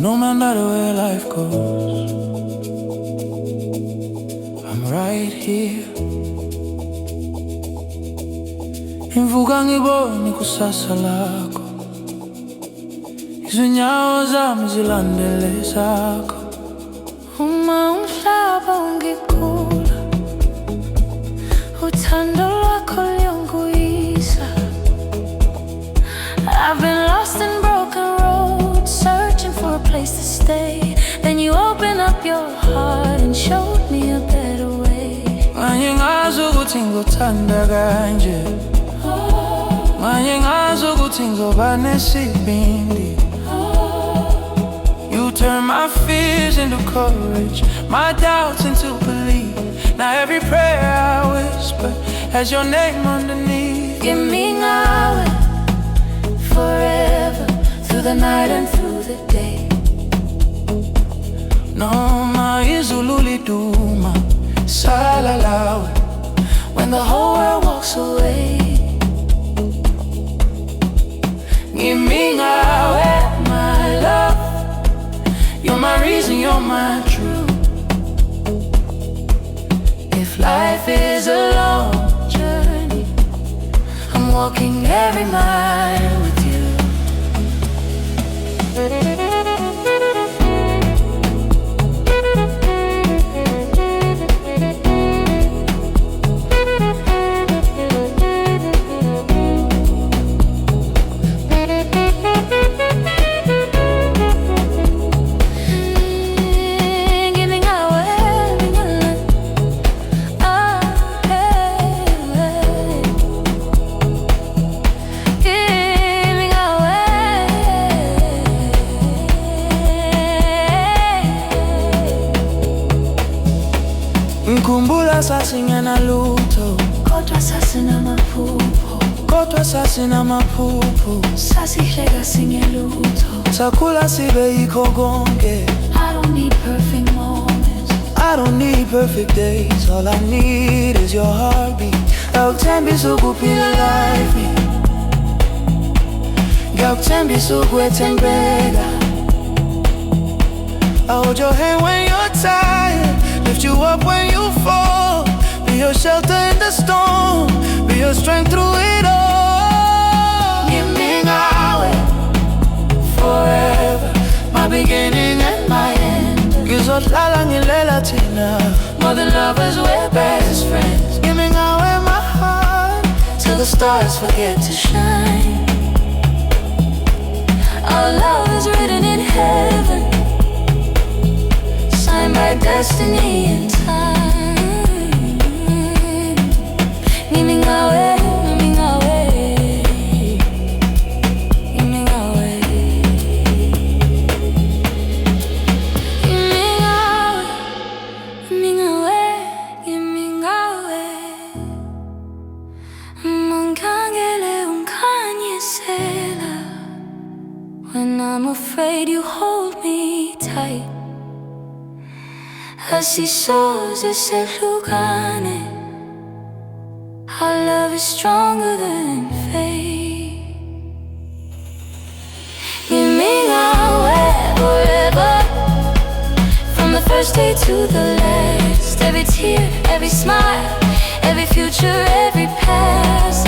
No matter where life goes, I'm right here. Imvuka ngibone kusasa lakho, izinyawo zami zilandele zakho. Uma umhlaba ungikula, uthando lwakho luyongiyisa. I've been lost in broken roads, searching for a place to stay. Then you opened up your heart and showed me a better way. Manje ngazi ukuthi ngikuthanda kanje, manje ngazi ukuthi ngizoba nesibindi. You turn my fears into courage, my doubts into belief. Now every prayer I whisper has your name underneath. Ngimi Ngawe, forever, through the night and through the day. Noma izulu liduma, salalawe, when the whole world walks away. Ngimi Ngawe, my love, you're my reason, you're my truth. If life is a long journey, I'm walking every mile with you. Ngikhumbula sasingena lutho, kodwa sasinamaphupho, kodwa sasinamaphupho. sasihleka singelutho. Sakhula sibe yikho konke. I don't need perfect moments, I don't need perfect days, all I need is your heartbeat. Awuthembisa ukuphila life, ngiyakuthembisa ukwethembeka. I hold your hand when you're tired, lift you up when you fall, be your shelter in the storm, be your strength through it all. Ngimi Ngawe, Forever, my beginning and my end. Ngizohlala ngilela thina, more than lovers, we're best friends. Ngimi Ngawe, my heart, Till the stars forget to shine. Our love is written in heaven, signed by destiny and time. Ngimi Ngawe, Ngimi Ngawe, Ngimi Ngawe, Ngimi Ngawe, Ngimi Ngawe, Ngimi Ngawe. Mangangele unkanyisela, when I'm afraid you hold me tight. Asisoze sehlukane, our love is stronger than fate. Ngimi Ngawe, forever, from the first day to the last. Every tear, every smile, every future, every past.